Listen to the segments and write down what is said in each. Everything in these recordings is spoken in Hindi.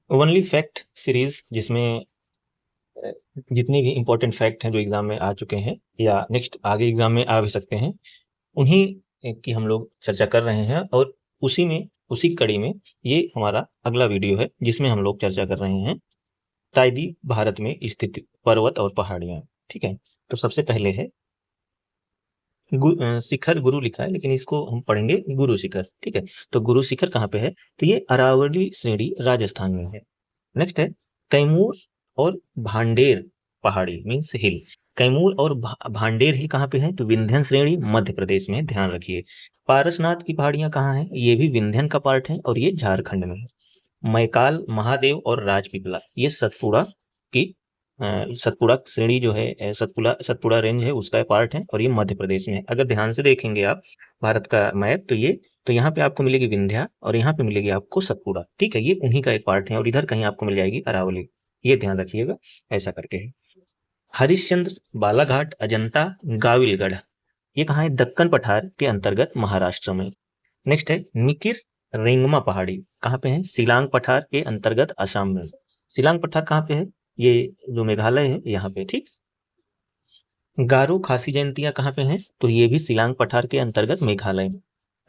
ओनली फैक्ट सीरीज, जिसमें जितने भी इंपॉर्टेंट फैक्ट हैं जो एग्जाम में आ चुके हैं या नेक्स्ट आगे एग्जाम में आ भी सकते हैं, उन्हीं की हम लोग चर्चा कर रहे हैं। और उसी कड़ी में ये हमारा अगला वीडियो है, जिसमें हम लोग चर्चा कर रहे हैं टाइदी भारत में स्थित पर्वत और पहाड़ियां। ठीक है, तो सबसे पहले है शिखर गुरु लिखा है, लेकिन इसको हम पढ़ेंगे गुरु शिखर। ठीक है, तो गुरु शिखर कहाँ पे है? तो ये अरावली श्रेणी राजस्थान में है। नेक्स्ट है कैमूर और भांडेर पहाड़ी मीन्स हिल। कैमूर और भांडेर हिल कहाँ पे है? तो विंध्यन श्रेणी मध्य प्रदेश में है, ध्यान रखिए। पारसनाथ की पहाड़ियां कहाँ है? ये भी विंध्यन का पार्ट है और ये झारखंड में है। मैकाल, महादेव और राजपीपला ये सतपुड़ा की सतपुड़ा श्रेणी जो है, सतपुड़ा रेंज है, उसका पार्ट है और ये मध्य प्रदेश में है। अगर ध्यान से देखेंगे आप भारत का मैप, तो यहाँ पे आपको मिलेगी विंध्या और यहाँ पे मिलेगी आपको सतपुड़ा। ठीक है, ये उन्हीं का एक पार्ट है और इधर कहीं आपको मिल जाएगी अरावली। ये ध्यान रखिएगा, ऐसा करके है। हरिश्चंद्र, बालाघाट, अजंता, गाविलगढ़ ये कहाँ है? दक्कन पठार के अंतर्गत महाराष्ट्र में। नेक्स्ट है मिकिर रेंगमा पहाड़ी, कहाँ पे है? शिलांग पठार के अंतर्गत असम में। शिलांग पठार कहाँ पे है? ये जो मेघालय है यहाँ पे। ठीक, गारो खासी जयंतियां कहाँ पे हैं? तो ये भी शिलांग पठार के अंतर्गत मेघालय में।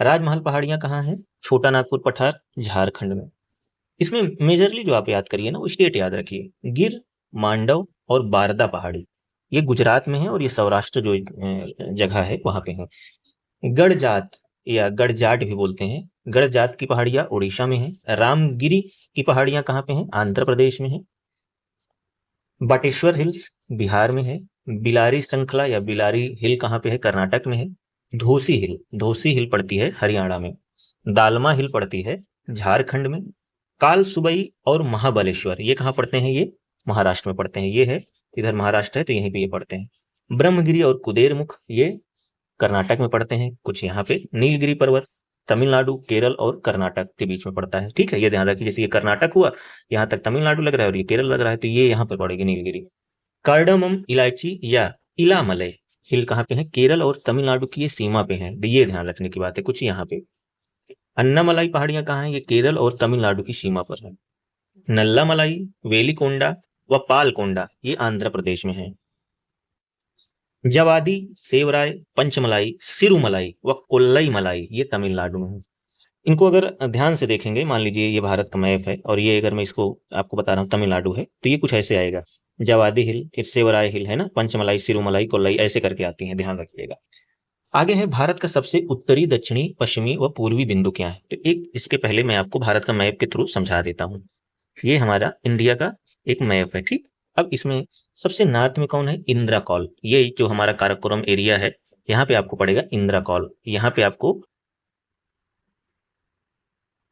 राजमहल पहाड़ियां कहाँ है? छोटा नागपुर पठार झारखंड में। इसमें मेजरली जो आप याद करिए ना, वो स्टेट याद रखिए। गिर, मांडव और बारदा पहाड़ी ये गुजरात में है और ये सौराष्ट्र जो जगह है वहां पे है। गढ़जात या गढ़जाट भी बोलते हैं, गढ़जात की पहाड़ियां उड़ीसा में है। रामगिरी की पहाड़ियां कहाँ पे हैं? आंध्र प्रदेश में है। बाटेश्वर हिल्स बिहार में है। बिलारी श्रृंखला या बिलारी हिल कहाँ पे है? कर्नाटक में है। धोसी हिल पड़ती है हरियाणा में। दालमा हिल पड़ती है झारखंड में। काल सुबई और महाबलेश्वर ये कहाँ पड़ते हैं? ये महाराष्ट्र में पड़ते हैं। ये है इधर महाराष्ट्र है तो यहीं पे ये पड़ते हैं। ब्रह्मगिरी और कुदेरमुख ये कर्नाटक में पड़ते हैं। कुछ यहाँ पे नीलगिरी पर्वत तमिलनाडु, केरल और कर्नाटक के बीच में पड़ता है। ठीक है, ये ध्यान रखिए। जैसे ये कर्नाटक हुआ, यहाँ तक तमिलनाडु लग रहा है और ये केरल लग रहा है, तो ये यहाँ पे पड़ेगी नीलगिरी। कार्डमम इलायची या इलामलय हिल कहाँ पे है? केरल और तमिलनाडु की ये सीमा पे है, तो ये ध्यान रखने की बात है कुछ यहाँ पे। अन्नामलाई पहाड़ियां कहाँ है? ये केरल और तमिलनाडु की सीमा पर है। नल्लामलाई, वेलिकोंडा व पालकोंडा ये आंध्र प्रदेश में है। जवादी, सेवराय, पंचमलाई, सिरुमलाई व कोल्लई मलाई ये तमिलनाडु में है। इनको अगर ध्यान से देखेंगे, मान लीजिए ये भारत का मैप है और ये अगर मैं इसको आपको बता रहा हूँ तमिलनाडु है, तो ये कुछ ऐसे आएगा। जवादी हिल, फिर सेवराय हिल है ना, पंचमलाई, सिरुमलाई, कोल्लई ऐसे करके आती है, ध्यान रखिएगा। आगे है भारत का सबसे उत्तरी, दक्षिणी, पश्चिमी व पूर्वी बिंदु क्या है? तो एक इसके पहले मैं आपको भारत का मैप के थ्रू समझा देता हूँ। ये हमारा इंडिया का एक मैप है। ठीक, अब इसमें सबसे नॉर्थ में कौन है? इंदिरा कॉल। ये जो हमारा काराकोरम एरिया है, यहाँ पे आपको पड़ेगा इंदिरा कॉल। यहाँ पे आपको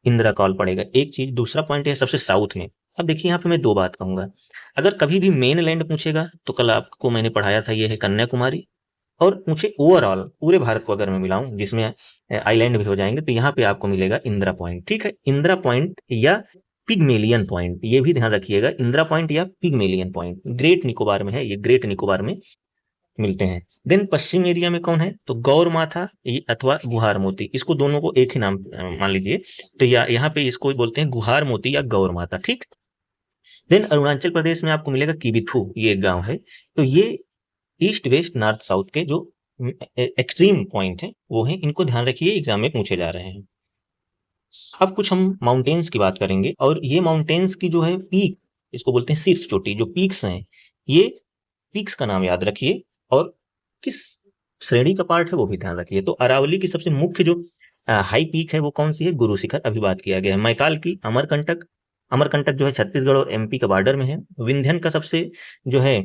इंदिरा कॉल पड़ेगा। एक चीज, दूसरा पॉइंट है सबसे साउथ में। अब देखिए यहाँ पे मैं दो बात कहूंगा। अगर कभी भी मेन लैंड पूछेगा तो कल आपको मैंने पढ़ाया था, ये है कन्याकुमारी। और पूछे ओवरऑल पूरे भारत को अगर मैं मिलाऊं, जिसमें आइलैंड भी हो जाएंगे, तो यहाँ पे आपको मिलेगा इंदिरा पॉइंट। ठीक है, इंदिरा पॉइंट या पिगमेलियन पॉइंट, ये भी ध्यान रखिएगा। इंदिरा पॉइंट या पिगमेलियन पॉइंट ग्रेट निकोबार में है, ये ग्रेट निकोबार में मिलते हैं। देन पश्चिम एरिया में कौन है? तो गौर माथा अथवा गुहार मोती, इसको दोनों को एक ही नाम मान लीजिए। तो यहाँ पे इसको बोलते हैं गुहार मोती या गौर माता। ठीक, देन अरुणाचल प्रदेश में आपको मिलेगा किबिथु, ये एक गांव है। तो ये ईस्ट, वेस्ट, नॉर्थ, साउथ के जो एक्सट्रीम पॉइंट है वो है, इनको ध्यान रखिए, एग्जाम में पूछे जा रहे हैं। अब कुछ हम माउंटेन्स की बात करेंगे, और ये माउंटेन्स की जो है पीक, इसको बोलते हैं शीर्ष चोटी, जो पीक्स हैं, ये पीक्स का नाम याद रखिए और किस श्रेणी का पार्ट है वो भी ध्यान रखिए। तो अरावली की सबसे मुख्य जो हाई पीक है वो कौन सी है? गुरु शिखर, अभी बात किया गया है। मैकाल की अमरकंटक, अमरकंटक जो है छत्तीसगढ़ और एमपी का बॉर्डर में है। विंध्यन का सबसे जो है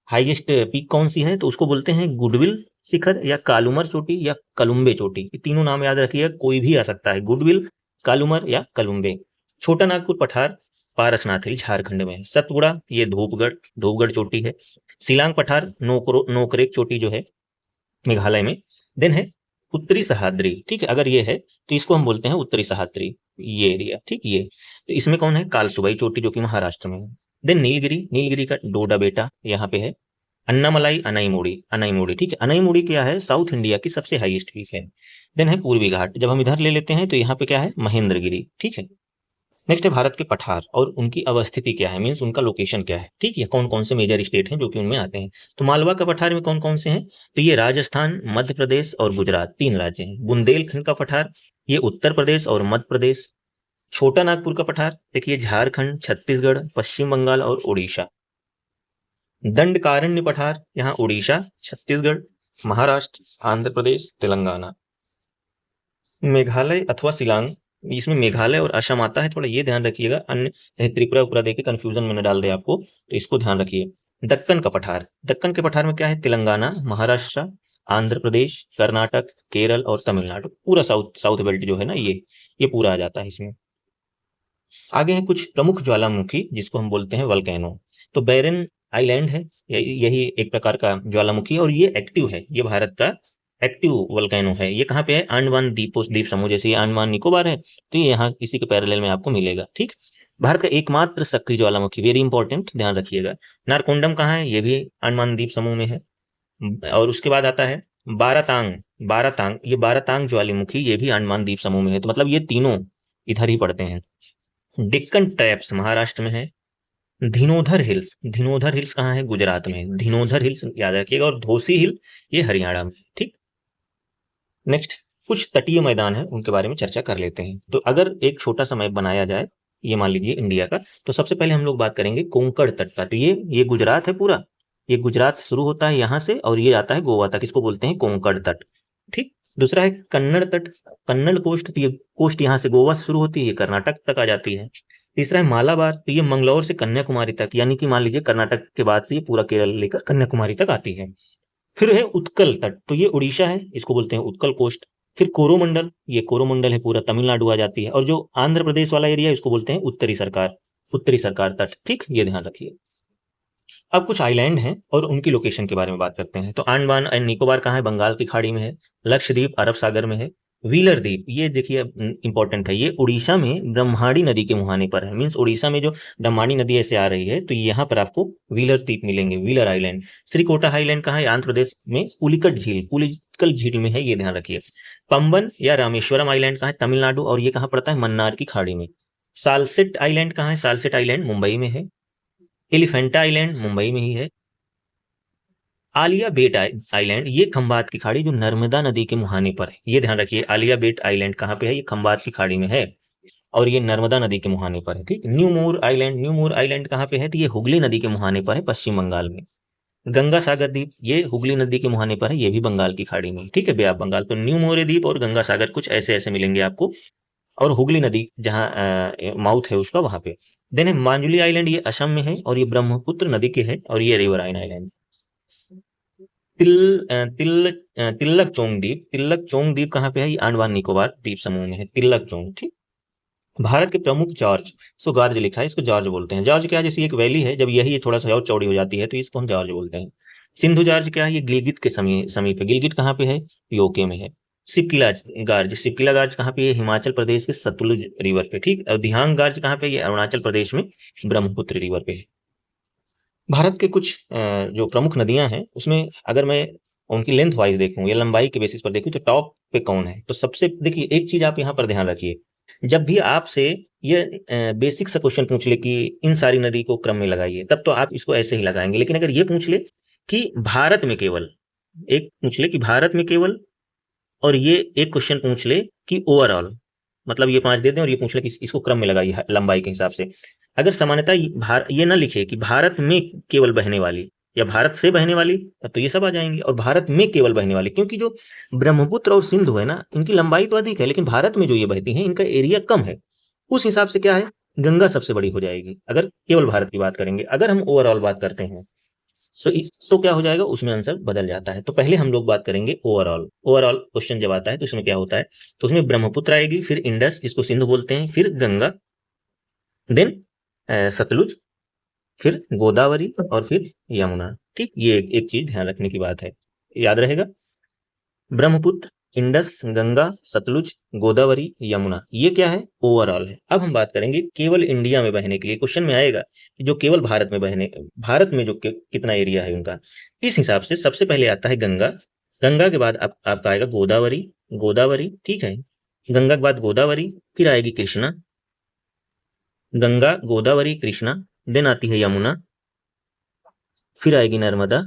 हाईएस्ट पीक कौन सी है? तो उसको बोलते हैं गुडविल शिखर या कालूमर चोटी या कलुम्बे चोटी, ये तीनों नाम याद रखिएगा, कोई भी आ सकता है, गुडविल, कालूमर या कलुम्बे। छोटा नागपुर पठार पारसनाथ हिल झारखंड में है। सतपुड़ा ये धूपगढ़ चोटी है। शिलांग पठार नोकरेक चोटी जो है मेघालय में। देन है उत्तरी सह्याद्री। ठीक है, अगर ये है तो इसको हम बोलते हैं उत्तरी सह्याद्री, ये एरिया। ठीक, ये तो इसमें कौन है? कालसुबाई चोटी जो कि महाराष्ट्र में है। देन नीलगिरी का डोडा बेटा यहाँ पे है। अन्नामलाई, अनाईमोड़ी। ठीक है, अनाईमोड़ी क्या है? साउथ इंडिया की सबसे हाईएस्ट पीक है। देन है पूर्वी घाट, जब हम इधर ले लेते हैं तो यहाँ पे क्या है? महेंद्रगिरी। ठीक है, नेक्स्ट है भारत के पठार और उनकी अवस्थिति क्या है, मीन्स उनका लोकेशन क्या है। ठीक है, कौन कौन से मेजर स्टेट हैं जो कि उनमें आते हैं। तो मालवा का पठार में कौन कौन से हैं, तो ये राजस्थान, मध्य प्रदेश और गुजरात, 3 राज्य हैं। बुंदेलखंड का पठार ये उत्तर प्रदेश और मध्य प्रदेश। छोटा नागपुर का पठार देखिए झारखंड, छत्तीसगढ़, पश्चिम बंगाल और उड़ीसा। दंडकारण्य पठार यहाँ उड़ीसा, छत्तीसगढ़, महाराष्ट्र, आंध्र प्रदेश, तेलंगाना। मेघालय अथवा शिलांग, इसमें मेघालय और असम आता है, थोड़ा ये ध्यान रखिएगा, अन्य कहीं त्रिपुरा उपरा देके कंफ्यूजन में न डाल दे आपको, तो इसको ध्यान रखिए। दक्कन का पठार, दक्कन के पठार में क्या है, तेलंगाना, महाराष्ट्र, आंध्र प्रदेश, कर्नाटक, केरल और तमिलनाडु। पूरा साउथ साउथ बेल्ट जो है ना, ये पूरा आ जाता है इसमें। आगे है कुछ प्रमुख ज्वालामुखी जिसको हम बोलते हैं वल्केनो। तो बैरन आइलैंड है, यही एक प्रकार का ज्वालामुखी है और ये एक्टिव है, ये भारत का एक्टिव वल्केनो है। ये कहाँ पे है, अंडमान द्वीप समूह, जैसे ये अंडमान निकोबार है तो ये यहाँ इसी के पैरेलल में आपको मिलेगा। ठीक, भारत का एकमात्र सक्रिय ज्वालामुखी, वेरी इंपॉर्टेंट, ध्यान रखिएगा। नारकोंडम कहाँ है, ये भी अंडमान द्वीप समूह में है। और उसके बाद आता है बारातांग, बारातांग, ये बारातांग ज्वालामुखी, ये भी अंडमान द्वीप समूह में है। तो मतलब ये तीनों इधर ही पड़ते हैं। डेक्कन ट्रैप्स महाराष्ट्र में है। धीनोधर हिल्स, धीनोधर हिल्स कहाँ है, गुजरात में। धीनोधर हिल्स याद रखिएगा। और धोसी हिल ये हरियाणा में। ठीक, नेक्स्ट कुछ तटीय मैदान है उनके बारे में चर्चा कर लेते हैं। तो अगर एक छोटा सा मैप बनाया जाए, ये मान लीजिए इंडिया का, तो सबसे पहले हम लोग बात करेंगे कोंकण तट का। तो ये गुजरात है पूरा, ये गुजरात से शुरू होता है यहाँ से और ये आता है गोवा तक, इसको बोलते हैं कोंकण तट। ठीक, दूसरा है कन्नड़ तट, कन्नड़ कोस्ट, तो ये कोस्ट यहाँ से गोवा से शुरू होती है, ये कर्नाटक तक आ जाती है। तीसरा है मालाबार, तो ये मंगलौर से कन्याकुमारी तक, यानी कि मान लीजिए कर्नाटक के बाद से ये पूरा केरल लेकर कन्याकुमारी तक आती है। फिर है उत्कल तट, तो ये उड़ीसा है, इसको बोलते हैं उत्कल कोस्ट। फिर कोरोमंडल, ये कोरोमंडल है पूरा तमिलनाडु आ जाती है। और जो आंध्र प्रदेश वाला एरिया है इसको बोलते हैं उत्तरी सरकार तट। ठीक, ये ध्यान रखिए। अब कुछ आइलैंड हैं और उनकी लोकेशन के बारे में बात करते हैं। तो अंडमान एंड निकोबार कहाँ है, बंगाल की खाड़ी में है। लक्षद्वीप अरब सागर में है। व्हीलर द्वीप, ये देखिए इंपॉर्टेंट है, ये उड़ीसा में ब्रह्माणी नदी के मुहाने पर है। मीन्स उड़ीसा में जो ब्रह्माणी नदी ऐसे आ रही है तो यहाँ पर आपको व्हीलर द्वीप मिलेंगे, व्हीलर आइलैंड। श्रीकोटा आइलैंड कहाँ है, आंध्र प्रदेश में। पुलिकल झील में है, ये ध्यान रखिए। पंबन या रामेश्वरम आइलैंड कहाँ है, तमिलनाडु, और ये कहाँ पड़ता है, मन्नार की खाड़ी में। सालसेट आइलैंड कहाँ है, सालसेट आइलैंड मुंबई में है। एलिफेंटा आइलैंड मुंबई में ही है। आलिया बेट आइलैंड, ये खंबात की खाड़ी जो नर्मदा नदी के मुहाने पर है, ये ध्यान रखिए। आलिया बेट आइलैंड कहाँ पे है, ये खंबात की खाड़ी में है और ये नर्मदा नदी के मुहाने पर है। ठीक, न्यू मोर आइलैंड कहाँ पे है, तो ये हुगली नदी के मुहाने पर है, पश्चिम बंगाल में। गंगा सागर द्वीप, ये हुगली नदी के मुहाने पर है, ये भी बंगाल की खाड़ी में। ठीक है, बे आप बंगाल। तो न्यू मोरे द्वीप और गंगा सागर कुछ ऐसे ऐसे मिलेंगे आपको, और हुगली नदी जहाँ माउथ है उसका वहां पे। देन है मांजुली आइलैंड, ये असम में है और ये ब्रह्मपुत्र नदी के है, और ये रिवराइन आइलैंड। तिल तिल्लक चोंग द्वीप कहाँ पे है, ये अंडमान निकोबार द्वीप समूह में है, तिल्लक चोंग। ठीक, भारत के प्रमुख जॉर्ज, सो गार्ज लिखा है, इसको जॉर्ज बोलते हैं। जॉर्ज क्या है, जैसे एक वैली है, जब यही थोड़ा सा और चौड़ी हो जाती है तो इसको हम जॉर्ज बोलते हैं। सिंधु जॉर्ज क्या है, ये गिलगित के समीप है। गिलगित कहाँ पे है, यूके में है। सिपकिला गार्ज कहाँ पे है, हिमाचल प्रदेश के सतलुज रिवर पे। ठीक, और दिहांग गार्ज कहाँ पे, ये अरुणाचल प्रदेश में ब्रह्मपुत्र रिवर पे है। भारत के कुछ जो प्रमुख नदियां हैं उसमें अगर मैं उनकी लेंथ वाइज देखूं या लंबाई के बेसिस पर देखूं तो टॉप पे कौन है, तो सबसे देखिए एक चीज आप यहाँ पर ध्यान रखिए। जब भी आपसे ये बेसिक सा क्वेश्चन पूछ ले कि इन सारी नदी को क्रम में लगाइए, तब तो आप इसको ऐसे ही लगाएंगे। लेकिन अगर ये पूछ ले कि भारत में केवल, एक पूछ ले कि भारत में केवल, और ये एक क्वेश्चन पूछ ले कि ओवरऑल, मतलब ये 5 दे दें और ये पूछ ले कि इसको क्रम में लगाइए लंबाई के हिसाब से। अगर सामान्यतः ये ना लिखे कि भारत में केवल बहने वाली या भारत से बहने वाली, तब तो ये सब आ जाएंगे। और भारत में केवल बहने वाली, क्योंकि जो ब्रह्मपुत्र और सिंधु है ना, इनकी लंबाई तो अधिक है लेकिन भारत में जो ये बहती हैं इनका एरिया कम है। उस हिसाब से क्या है, गंगा सबसे बड़ी हो जाएगी अगर केवल भारत की बात करेंगे। अगर हम ओवरऑल बात करते हैं तो क्या हो जाएगा, उसमें आंसर बदल जाता है। तो पहले हम लोग बात करेंगे ओवरऑल। ओवरऑल क्वेश्चन जब आता है तो उसमें क्या होता है, तो उसमें ब्रह्मपुत्र आएगी, फिर इंडस जिसको सिंधु बोलते हैं, फिर गंगा, देन सतलुज, फिर गोदावरी और फिर यमुना। ठीक, ये एक चीज ध्यान रखने की बात है, याद रहेगा। ब्रह्मपुत्र, इंडस, गंगा, सतलुज, गोदावरी, यमुना, ये क्या है, ओवरऑल है। अब हम बात करेंगे केवल इंडिया में बहने के लिए। क्वेश्चन में आएगा कि जो केवल भारत में बहने, भारत में जो कितना एरिया है उनका, इस हिसाब से सबसे पहले आता है गंगा। गंगा के बाद आपका आएगा गोदावरी, ठीक है। गंगा के बाद गोदावरी, फिर आएगी कृष्णा, गंगा, गोदावरी, कृष्णा, देन आती है यमुना, फिर आएगी नर्मदा।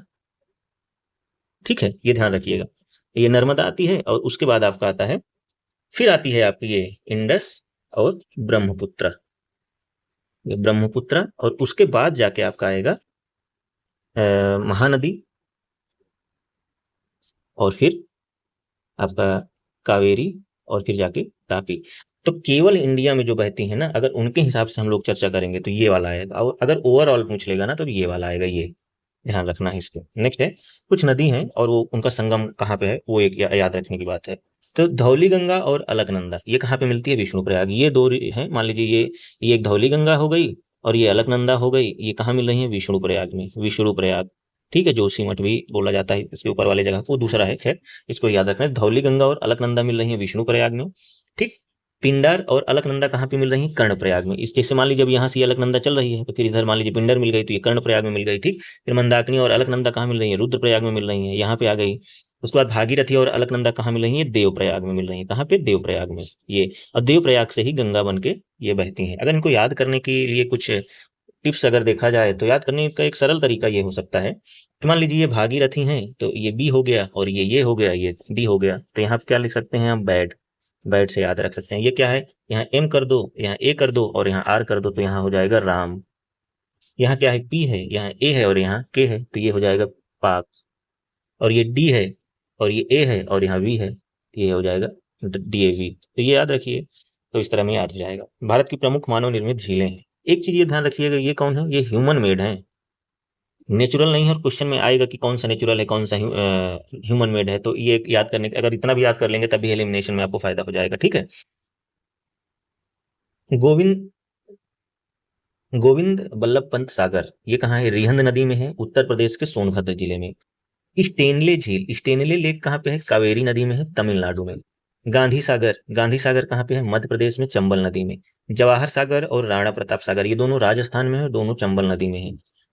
ठीक है, ये ध्यान रखिएगा। ये नर्मदा आती है और उसके बाद आपका आता है, फिर आती है आपकी ये इंडस और ब्रह्मपुत्र। ये ब्रह्मपुत्र और उसके बाद जाके आपका आएगा महानदी, और फिर आपका कावेरी, और फिर जाके तापी। तो केवल इंडिया में जो बहती है ना, अगर उनके हिसाब से हम लोग चर्चा करेंगे तो ये वाला आएगा, और अगर ओवरऑल पूछ लेगा ना तो ये वाला आएगा। ये ध्यान रखना है इसको। नेक्स्ट है, कुछ नदी हैं और वो उनका संगम कहाँ पे है, वो एक याद रखने की बात है। तो धौली गंगा और अलकनंदा ये कहाँ पे मिलती है, विष्णुप्रयाग। ये दो हैं, मान लीजिए ये एक धौली गंगा हो गई और ये अलकनंदा हो गई। ये कहाँ मिल रही है, विष्णुप्रयाग में, विष्णुप्रयाग। ठीक है, जोशीमठ भी बोला जाता है इसके ऊपर वाले जगह को, दूसरा है, खैर इसको याद रखना है। धौली गंगा और अलकनंदा मिल रही है विष्णुप्रयाग में। ठीक। पिंडर और अलकनंदा कहाँ पे मिल रही है, कर्णप्रयाग में। इस जैसे मान लीजिए अब यहाँ से ये अलकनंदा चल रही है तो फिर इधर मान लीजिए पिंडर मिल गई तो ये कर्णप्रयाग में मिल गई। ठीक। फिर मंदाकिनी और अलकनंदा कहाँ मिल रही है, रुद्रप्रयाग में मिल रही है, यहाँ पे आ गई। उसके बाद भागीरथी और अलकनंदा कहाँ मिल रही है, देवप्रयाग में मिल रही है। कहाँ पे, देवप्रयाग में। ये और देवप्रयाग से ही गंगा बन के ये बहती हैं। अगर इनको याद करने के लिए कुछ टिप्स अगर देखा जाए तो याद करने का एक सरल तरीका ये हो सकता है कि मान लीजिए ये भागीरथी हैं तो ये बी हो गया, और ये हो गया, ये डी हो गया। तो यहाँ पे क्या लिख सकते हैं हम, बैड। बैड से याद रख सकते हैं। ये क्या है, यहाँ एम कर दो, यहाँ ए कर दो और यहाँ आर कर दो, तो यहाँ हो जाएगा राम। यहाँ क्या है, पी है, यहाँ ए है और यहाँ के है, तो ये हो जाएगा पाक। और ये डी है और ये ए है और यहाँ वी है, तो ये हो जाएगा डीएवी। तो ये याद रखिए। तो इस तरह में याद हो जाएगा। भारत की प्रमुख मानव निर्मित झीलें हैं। एक चीज ये ध्यान रखिएगा, ये कौन है, ये ह्यूमन मेड है, नेचुरल नहीं है। और क्वेश्चन में आएगा कि कौन सा नेचुरल है, कौन सा ह्यूमन मेड है। तो ये याद करने, अगर इतना भी याद कर लेंगे तभी एलिमिनेशन में आपको फायदा हो जाएगा। ठीक है। गोविंद गोविंद बल्लभ पंत सागर ये कहाँ है, रिहंद नदी में है, उत्तर प्रदेश के सोनभद्र जिले में। स्टेनले झील, स्टेनले लेक कहाँ पे है, कावेरी नदी में है, तमिलनाडु में। गांधी सागर कहाँ पे है, मध्य प्रदेश में, चंबल नदी में। जवाहर सागर और राणा प्रताप सागर ये दोनों राजस्थान में है, दोनों चंबल नदी में है।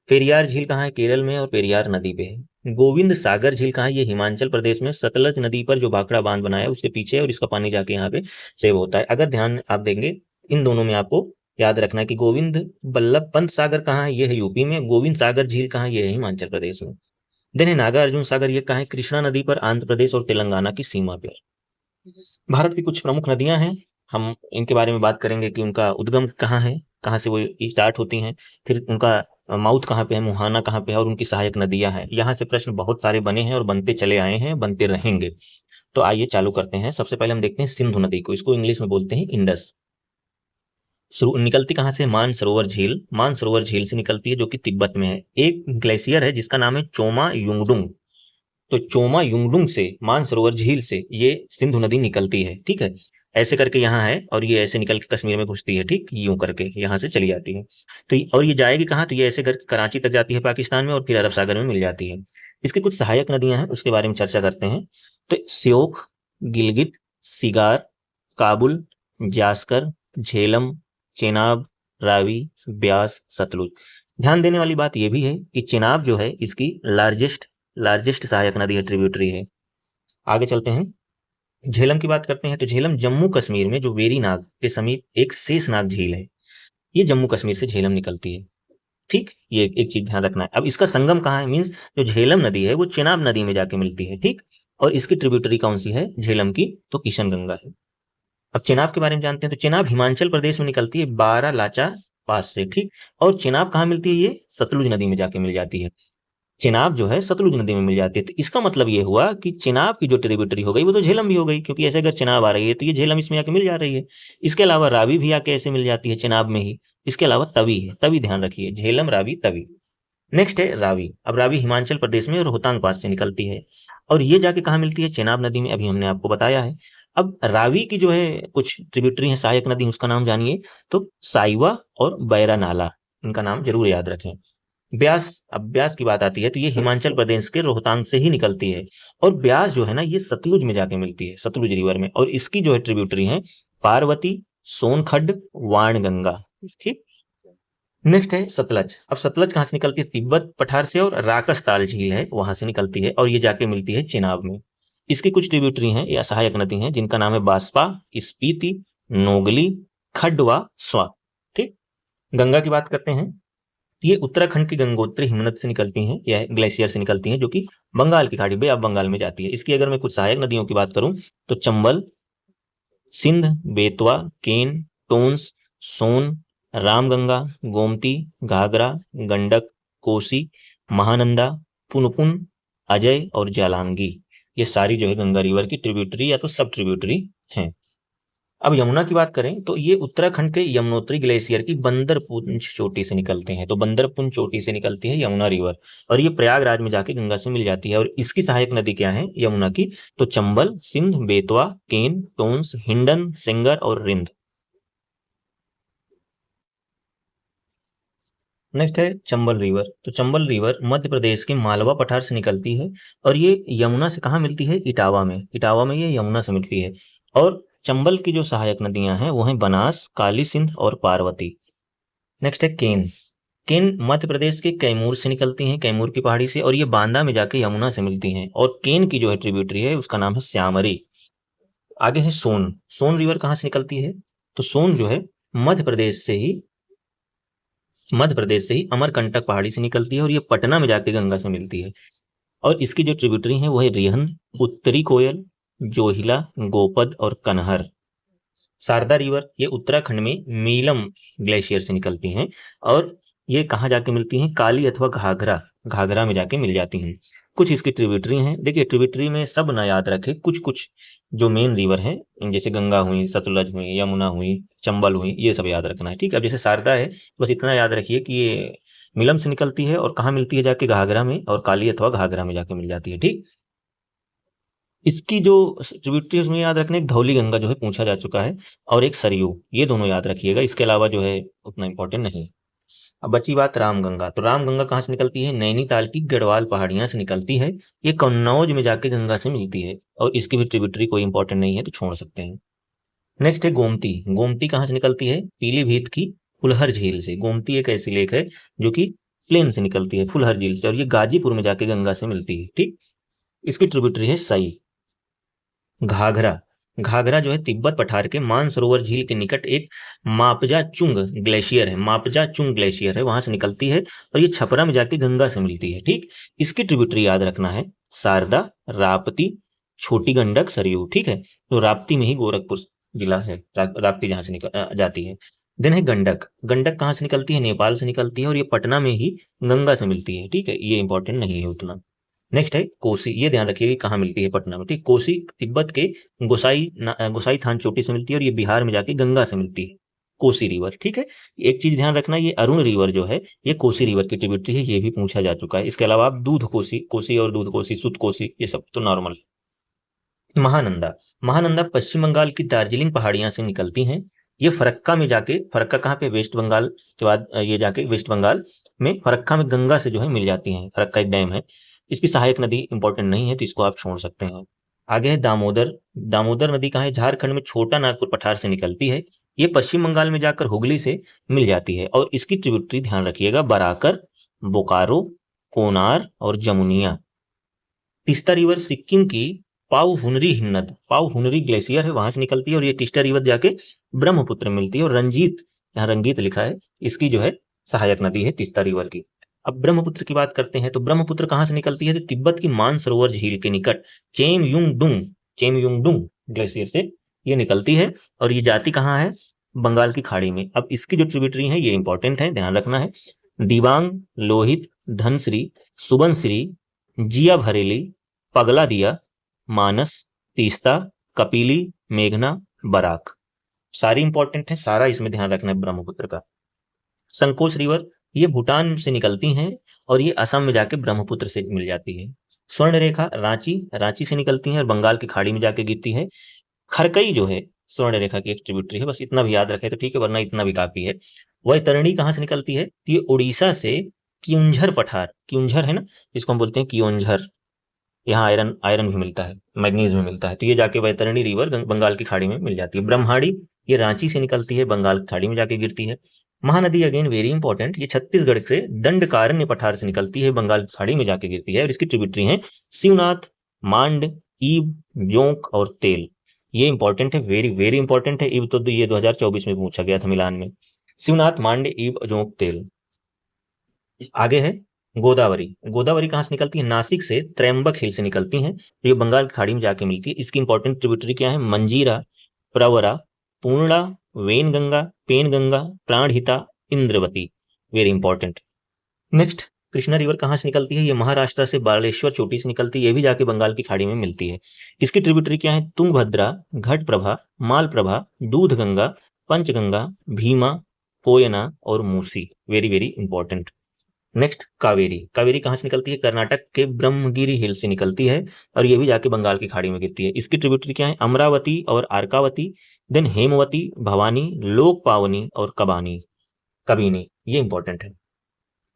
पेरियार झील कहाँ है, केरल में, और पेरियार नदी पे है। गोविंद सागर झील कहाँ है, ये हिमाचल प्रदेश में, सतलज नदी पर जो भाखड़ा बांध बनाया है उसके पीछे है, और इसका पानी जाके यहाँ पे सेव होता है। अगर ध्यान आप देंगे इन दोनों में, आपको याद रखना है कि गोविंद बल्लभ पंत सागर कहाँ है, ये है यूपी में। गोविंद सागर झील कहाँ है, ये है हिमाचल प्रदेश में। देन है नागा अर्जुन सागर, ये कहाँ है, कृष्णा नदी पर, आंध्र प्रदेश और तेलंगाना की सीमा पर। भारत की कुछ प्रमुख नदियां हैं, हम इनके बारे में बात करेंगे कि उनका उद्गम कहाँ है, कहाँ से वो स्टार्ट होती हैं, फिर उनका माउथ कहाँ पे है, मुहाना कहाँ पे है, और उनकी सहायक नदियां हैं। यहाँ से प्रश्न बहुत सारे बने हैं और बनते चले आए हैं, बनते रहेंगे। तो आइए चालू करते हैं। सबसे पहले हम देखते हैं सिंधु नदी को, इसको इंग्लिश में बोलते हैं इंडस। निकलती कहाँ से, मानसरोवर झील, मानसरोवर झील से निकलती है, जो कि तिब्बत में है। एक ग्लेशियर है जिसका नाम है चोमा युंगडुंग, तो चोमा युंगडुंग से, मानसरोवर झील से ये सिंधु नदी निकलती है। ठीक है, ऐसे करके यहाँ है, और ये ऐसे निकल के कश्मीर में घुसती है। ठीक, यूं करके यहाँ से चली जाती है। तो और ये जाएगी कहाँ, तो ये ऐसे करके कराची तक जाती है पाकिस्तान में, और फिर अरब सागर में मिल जाती है। इसकी कुछ सहायक नदियां हैं, उसके बारे में चर्चा करते हैं। तो स्योक, गिलगित, सिगार, काबुल, जास्कर, झेलम, चेनाब, रावी, ब्यास, सतलुज। ध्यान देने वाली बात यह भी है कि चेनाब जो है इसकी लार्जेस्ट सहायक नदी है, ट्रिब्यूटरी है। आगे चलते हैं, झेलम की बात करते हैं। तो झेलम जम्मू कश्मीर में जो वेरीनाग के समीप एक शेषनाग झील है, ये जम्मू कश्मीर से झेलम निकलती है। ठीक, ये एक चीज ध्यान रखना है। अब इसका संगम कहाँ है, मीन्स जो झेलम नदी है वो चेनाब नदी में जाके मिलती है। ठीक, और इसकी ट्रिब्यूटरी कौन सी है झेलम की, तो किशन गंगा है। अब चेनाब के बारे में जानते हैं। तो चेनाब हिमाचल प्रदेश में निकलती है, बारालाचा पास से। ठीक, और चेनाब कहाँ मिलती है, ये सतलुज नदी में जाके मिल जाती है। चेनाब जो है सतलुज नदी में मिल जाती है। तो इसका मतलब ये हुआ कि चेनाब की जो ट्रिब्यूटरी हो गई वो तो झेलम भी हो गई, क्योंकि ऐसे अगर चेनाब आ रही है तो ये झेलम इसमें आके मिल जा रही है। इसके अलावा रावी भी आके ऐसे मिल जाती है चेनाब में ही। इसके अलावा तवी है, तवी ध्यान रखिए, झेलम, रावी, तवी। नेक्स्ट है रावी। अब रावी हिमाचल प्रदेश में रोहतांग पास से निकलती है, और ये जाके कहाँ मिलती है, चेनाब नदी में, अभी हमने आपको बताया है। अब रावी की जो है कुछ ट्रिब्यूटरी है सहायक नदी, उसका नाम जानिए। तो साइवा और बैरा नाला, इनका नाम जरूर याद रखें। ब्यास, अब ब्यास की बात आती है तो ये हिमाचल प्रदेश के रोहतांग से ही निकलती है, और ब्यास जो है ना ये सतलुज में जाके मिलती है, सतलुज रिवर में। और इसकी जो है ट्रिब्यूटरी है पार्वती, सोनखड्ड, वाणगंगा। ठीक, नेक्स्ट है सतलज। अब सतलज कहाँ से निकलती है, तिब्बत पठार से, और राकसताल झील है वहां से निकलती है, और ये जाके मिलती है चेनाब में। इसकी कुछ ट्रिब्यूटरी हैं या सहायक नदी हैं, जिनका नाम है बास्पा, स्पीति, नोगली, खड्डवा, स्वा। ठीक, गंगा की बात करते हैं। ये उत्तराखंड की गंगोत्री हिमनद से निकलती हैं, यह ग्लेशियर से निकलती हैं, जो कि बंगाल की खाड़ी, बे ऑफ बंगाल में जाती है। इसकी अगर मैं कुछ सहायक नदियों की बात करूं तो चंबल, सिंध, बेतवा, केन, टोंस, सोन, रामगंगा, गोमती, घाघरा, गंडक, कोसी, महानंदा, पुनपुन, अजय और जालांगी, ये सारी जो है गंगा रिवर की ट्रिब्यूटरी या तो सब ट्रिब्यूटरी हैं। अब यमुना की बात करें तो ये उत्तराखंड के यमुनोत्री ग्लेशियर की बंदरपुंज चोटी से निकलते हैं। तो बंदरपुंज चोटी से निकलती है यमुना रिवर और ये प्रयागराज में जाके गंगा से मिल जाती है। और इसकी सहायक नदी क्या है यमुना की? तो चंबल, सिंध, बेतवा, केन, टोंस, हिंडन, सेंगर और रिंद। नेक्स्ट है चंबल रिवर। तो चंबल रिवर मध्य प्रदेश के मालवा पठार से निकलती है और ये यमुना से कहाँ मिलती है? इटावा में। इटावा में ये यमुना से मिलती है। और चंबल की जो सहायक नदियां हैं वो हैं बनास, काली सिंध और पार्वती। नेक्स्ट है केन। केन मध्य प्रदेश के कैमूर से निकलती हैं, कैमूर की पहाड़ी से, और ये बांदा में जाके यमुना से मिलती हैं। और केन की जो है ट्रिब्यूटरी है उसका नाम है श्यामरी। आगे है सोन। सोन रिवर कहाँ से निकलती है? तो सोन जो है मध्य प्रदेश से ही मध्य प्रदेश से ही अमरकंटक पहाड़ी से निकलती है और ये पटना में जाके गंगा से मिलती है। और इसकी जो ट्रिब्यूटरी है वो है रिहंद, उत्तरी कोयल, जोहिला, गोपद और कनहर। शारदा रिवर ये उत्तराखंड में मीलम ग्लेशियर से निकलती हैं और ये कहाँ जाके मिलती हैं? काली अथवा घाघरा, घाघरा में जाके मिल जाती हैं। कुछ इसकी ट्रिब्यूटरी हैं। देखिए ट्रिब्यूटरी में सब ना याद रखे, कुछ कुछ जो मेन रिवर हैं जैसे गंगा हुई, सतलज हुई, यमुना हुई, चंबल हुई, ये सब याद रखना है। ठीक है, अब जैसे शारदा है बस इतना याद रखिए कि ये मिलम से निकलती है और कहाँ मिलती है जाके? घाघरा में, और काली अथवा घाघरा में जाके मिल जाती है। ठीक, इसकी जो ट्रिब्यूटरी है उसमें याद रखना, एक धौली गंगा जो है पूछा जा चुका है, और एक सरयू, ये दोनों याद रखिएगा। इसके अलावा जो है उतना इंपॉर्टेंट नहीं। अब बची बात रामगंगा। तो रामगंगा कहाँ से निकलती है? नैनीताल की गढ़वाल पहाड़ियां से निकलती है। ये कन्नौज में जाके गंगा से मिलती है और इसकी भी ट्रिब्यूटरी कोई इंपॉर्टेंट नहीं है तो छोड़ सकते हैं। नेक्स्ट है गोमती। गोमती कहाँ से निकलती है? पीलीभीत की फुलहर झील से। गोमती एक ऐसी लेक है जो कि प्लेन से निकलती है, फुलहर झील से, और ये गाजीपुर में जाके गंगा से मिलती है। ठीक, इसकी ट्रिब्यूटरी है सई। घाघरा। घाघरा जो है तिब्बत पठार के मानसरोवर झील के निकट एक मापजा चुंग ग्लेशियर है, मापजा चुंग ग्लेशियर है, वहां से निकलती है और ये छपरा में जाके गंगा से मिलती है। ठीक, इसकी ट्रिब्यूटरी याद रखना है शारदा, राप्ती, छोटी गंडक, सरयू। ठीक है, तो राप्ती में ही गोरखपुर जिला है, राप्ती जहां से जाती है। देन है गंडक। गंडक कहाँ से निकलती है? नेपाल से निकलती है और ये पटना में ही गंगा से मिलती है। ठीक है, ये इंपॉर्टेंट नहीं है उतना। नेक्स्ट है कोसी। ये ध्यान रखिए कि कहाँ मिलती है? पटना में। ठीक, कोसी तिब्बत के गोसाई थान चोटी से मिलती है और ये बिहार में जाके गंगा से मिलती है, कोसी रिवर। ठीक है, एक चीज ध्यान रखना, ये अरुण रिवर जो है ये कोसी रिवर की ट्रिब्यूटरी है, ये भी पूछा जा चुका है। इसके अलावा आप दूध कोसी, कोसी और दूध कोसी, सुत कोसी, ये सब तो नॉर्मल। महानंदा। महानंदा पश्चिम बंगाल की दार्जिलिंग पहाड़ियां से निकलती हैं। ये फरक्का में जाके, फरक्का कहाँ पे? वेस्ट बंगाल के बाद ये जाके वेस्ट बंगाल में फरक्का में गंगा से जो है मिल जाती हैं। फरक्का एक डैम है। इसकी सहायक नदी इंपॉर्टेंट नहीं है तो इसको आप छोड़ सकते हैं। आगे है दामोदर। दामोदर नदी कहाँ है? झारखंड में छोटा नागपुर पठार से निकलती है। ये पश्चिम बंगाल में जाकर हुगली से मिल जाती है और इसकी ट्रिब्यूटरी ध्यान रखिएगा बराकर, बोकारो, कोनार और जमुनिया। तीस्ता रिवर सिक्किम की पावहुनरी हिमनद, पावहुनरी ग्लेशियर है, वहां से निकलती है और ये तीस्ता रिवर जाके ब्रह्मपुत्र में मिलती है। और रंजीत, यहाँ रंगीत लिखा है, इसकी जो है सहायक नदी है तीस्ता रिवर की। अब ब्रह्मपुत्र की बात करते हैं तो ब्रह्मपुत्र कहाँ से निकलती है? तो तिब्बत की मानसरोवर झील के निकट चेमयुंगडुंग ग्लेशियर से ये निकलती है और ये जाती कहाँ है? बंगाल की खाड़ी में। अब इसकी जो ट्रिब्यूटरी है ये इंपॉर्टेंट है, ध्यान रखना है। दिबांग, लोहित, धनश्री, सुबनश्री, जिया भरेली, पगला दिया, मानस, तीस्ता, कपिली, मेघना, बराक, सारी इंपॉर्टेंट है, सारा इसमें ध्यान रखना है ब्रह्मपुत्र का। संकोच रिवर ये भूटान से निकलती हैं और ये असम में जाके ब्रह्मपुत्र से मिल जाती है। स्वर्ण रेखा रांची, रांची से निकलती है और बंगाल की खाड़ी में जाके गिरती है। खरकई जो है स्वर्ण रेखा की एक ट्रिब्यूटरी है, बस इतना भी याद रखे तो ठीक है, वरना इतना भी काफी है। वैतरणी कहाँ से निकलती है? तो ये उड़ीसा से क्योंझर पठार, क्योंझर है ना, इसको हम बोलते हैं क्योंझर, यहाँ आयरन आयरन भी मिलता है, मैग्नीज भी मिलता है, तो ये जाके वैतरणी रिवर बंगाल की खाड़ी में मिल जाती है। ब्रह्माणी ये रांची से निकलती है, बंगाल की खाड़ी में जाके गिरती है। महानदी अगेन वेरी इंपॉर्टेंट, ये छत्तीसगढ़ से दंडकारण्य पठार से निकलती है, बंगाल की खाड़ी में जाके गिरती है और इसकी ट्रिब्यूटरी है शिवनाथ, मांड, ईब, जोंक और तेल। ये इंपॉर्टेंट है, वेरी वेरी इंपॉर्टेंट है। ईब तो ये 2024 में पूछा गया था मिलान में। शिवनाथ मांडे इव जोंक तेल। आगे है गोदावरी। गोदावरी कहाँ से निकलती है? नासिक से त्रयंबक हिल से निकलती है, तो ये बंगाल की खाड़ी में जाके मिलती है। इसकी इंपॉर्टेंट ट्रिब्यूटरी क्या है? Manjira, Pravara, Purna, Wainganga, Penganga, Pranhita, Indravati. Very important. Next, Krishna river कहाँ से निकलती है? ये महाराष्ट्र से बालेश्वर चोटी से निकलती है, ये भी जाके बंगाल की खाड़ी में मिलती है। इसकी ट्रिब्यूटरी क्या है? तुंगभद्रा, घटप्रभा, मालप्रभा, दूधगंगा, पंचगंगा, भीमा, कोयना और Musi. Very very important. Next, Kaveri. Kaveri कहाँ से निकलती है? कर्नाटक के ब्रह्मगिरी हिल से निकलती है, और ये भी जाके बंगाल की खाड़ी में गिरती है। इसकी ट्रिब्यूटरी क्या है? अमरावती और अर्कावती, देन हेमवती, भवानी, लोक पावनी और कबानी, कबीनी। ये इंपॉर्टेंट है।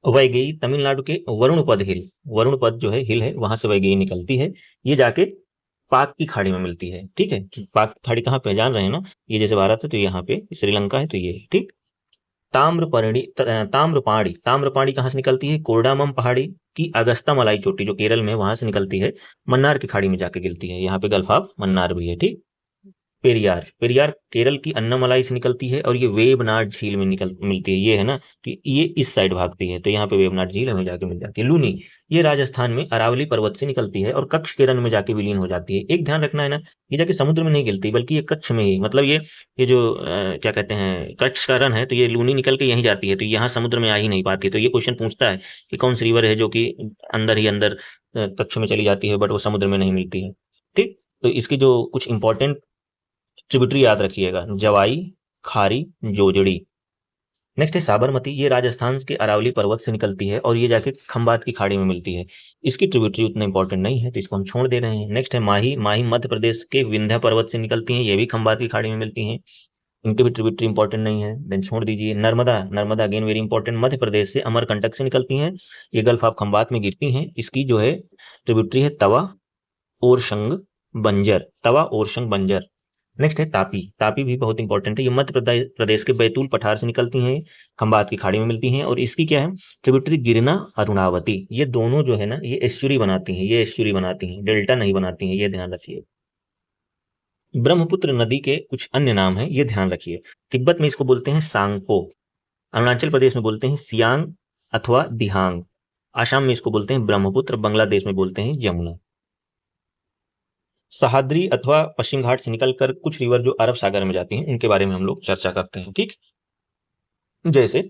वैगई तमिलनाडु के वरुणपद हिल, वरुणपद जो है हिल है, वहां से वैगई निकलती है, ये जाके पाक की खाड़ी में मिलती है। ठीक है, पाक की खाड़ी कहाँ पे जान रहे हैं ना? ये जैसे भारत है तो यहाँ पे श्रीलंका है, तो ये है। ठीक। ताम्रपाणी, ताम्रपाणी कहाँ से निकलती है? कोरडामम पहाड़ी की अगस्ता मलाई चोटी जो केरल में, वहां से निकलती है, मन्नार की खाड़ी में जाके गिरती है। यहाँ पे गल्फ ऑफ मन्नार भी है। ठीक। पेरियार, पेरियार केरल की अन्नामलाई से निकलती है, और ये वेबनाड झील में निकल मिलती है। ये है ना, तो ये इस साइड भागती है, तो यहाँ पे वेबनाड झील हमें जाके मिल जाती है। लूनी, ये राजस्थान में अरावली पर्वत से निकलती है और कच्छ के रन में जाके विलीन हो जाती है। एक ध्यान रखना है ना, ये जाके समुद्र में नहीं गिरती, बल्कि ये कच्छ में ही, मतलब ये जो क्या कहते हैं, कच्छ का रन है, तो ये लूनी निकल के यहीं जाती है, तो यहाँ समुद्र में आ ही नहीं पाती। तो ये क्वेश्चन पूछता है कि कौन सी रिवर है जो कि अंदर ही अंदर कच्छ में चली जाती है, बट वो समुद्र में नहीं मिलती है। ठीक। तो इसकी जो कुछ इंपॉर्टेंट ट्रिब्यूटरी याद रखिएगा, जवाई, खारी, जोजड़ी। नेक्स्ट है साबरमती, ये राजस्थान के अरावली पर्वत से निकलती है, और ये जाके खंबात की खाड़ी में मिलती है। इसकी ट्रिब्यूटरी उतना इंपॉर्टेंट नहीं है, तो इसको हम छोड़ दे रहे हैं। नेक्स्ट है माही, माही मध्य प्रदेश के विंध्य पर्वत से निकलती हैं, ये भी खंबात की खाड़ी में मिलती हैं, इनकी भी ट्रिब्यूटरी इंपॉर्टेंट नहीं है, देन छोड़ दीजिए। Narmada, Narmada again very important, Madhya Pradesh से अमरकंटक से निकलती हैं, ये गल्फ ऑफ खंबात में गिरती हैं। इसकी जो है ट्रिब्यूटरी है तवा, ओरशंग, बंजर, तवा, ओरशंग, बंजर। नेक्स्ट है तापी, तापी भी बहुत इंपॉर्टेंट है, ये मध्य प्रदेश के बैतूल पठार से निकलती हैं, खंबात की खाड़ी में मिलती हैं, और इसकी क्या है ट्रिब्यूटरी? गिरना, अरुणावती। ये दोनों जो है ना, ये एस्चुरी बनाती हैं, ये एस्चुरी बनाती हैं, डेल्टा नहीं बनाती हैं, ये ध्यान रखिए। ब्रह्मपुत्र नदी के कुछ अन्य नाम हैं, ये ध्यान रखिए। तिब्बत में इसको बोलते हैं सांगपो, अरुणाचल प्रदेश में बोलते हैं सियांग अथवा दिहांग, आसाम में इसको बोलते हैं ब्रह्मपुत्र, बांग्लादेश में बोलते हैं जमुना। सहाद्री अथवा पश्चिम घाट से निकलकर कुछ रिवर जो अरब सागर में जाती हैं, उनके बारे में हम लोग चर्चा करते हैं। ठीक। जैसे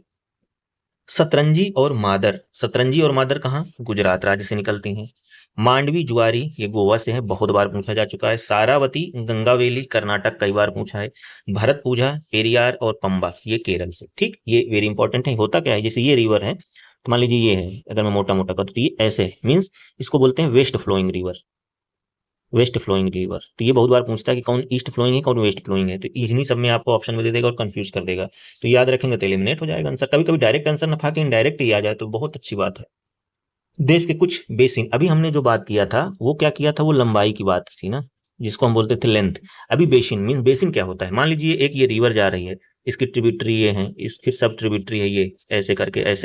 सतरंजी और मादर, सतरंजी और मादर कहाँ? गुजरात राज्य से निकलती हैं। मांडवी जुआरी, ये गोवा से है, बहुत बार पूछा जा चुका है। सारावती, गंगावेली, कर्नाटक, कई बार पूछा है। भरत पूजा, पेरियार और पंबा, ये केरल से। ठीक, ये वेरी इंपॉर्टेंट है। होता क्या है, जैसे ये रिवर है, तो मान लीजिए ये है, अगर मैं मोटा मोटा कर, तो ये ऐसे मीन्स इसको बोलते हैं west flowing river, west flowing river. तो ये बहुत बार पूछता है कि कौन ईस्ट फ्लोइंग है, कौन वेस्ट फ्लोइंग है, तो इन्हीं सब में आपको ऑप्शन में दे देगा और कंफ्यूज कर देगा, तो याद रखेंगे तो एलिमिनेट हो जाएगा आंसर। कभी कभी डायरेक्ट आंसर ना के इनडायरेक्ट ही आ जाए तो बहुत अच्छी बात है। देश के कुछ बेसिन, अभी हमने जो बात किया था वो क्या किया था, वो लंबाई की बात थी ना, जिसको हम बोलते थे लेंथ। अभी बेसिन मीन, बेसिन क्या होता है? मान लीजिए एक ये रिवर जा रही है, इसकी ट्रिब्यूटरी ये है, इस फिर सब ट्रिब्यूटरी है, ये ऐसे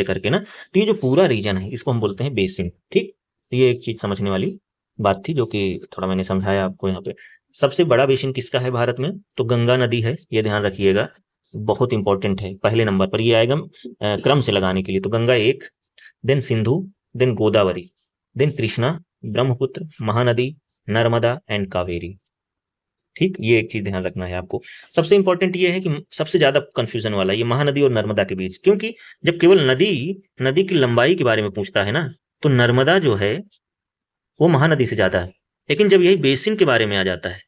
करके ना, तो ये जो पूरा रीजन है इसको हम बोलते हैं बेसिन। ठीक। तो ये एक चीज समझने वाली बात थी, जो कि थोड़ा मैंने समझाया आपको यहाँ पे। सबसे बड़ा बेसिन किसका है भारत में? तो गंगा नदी है, ये ध्यान रखिएगा, बहुत इंपॉर्टेंट है, पहले नंबर पर ये आएगा क्रम से लगाने के लिए। तो गंगा एक, then Sindhu, then Godavari, then Krishna, Brahmaputra, Mahanadi, Narmada and Kaveri. ठीक, ये एक चीज ध्यान रखना है आपको। सबसे इंपॉर्टेंट ये है कि सबसे ज्यादा कंफ्यूजन वाला ये महानदी और नर्मदा के बीच, क्योंकि जब केवल नदी नदी की लंबाई के बारे में पूछता है ना, तो नर्मदा जो है वो महानदी से ज्यादा है, लेकिन जब यही बेसिन के बारे में आ जाता है,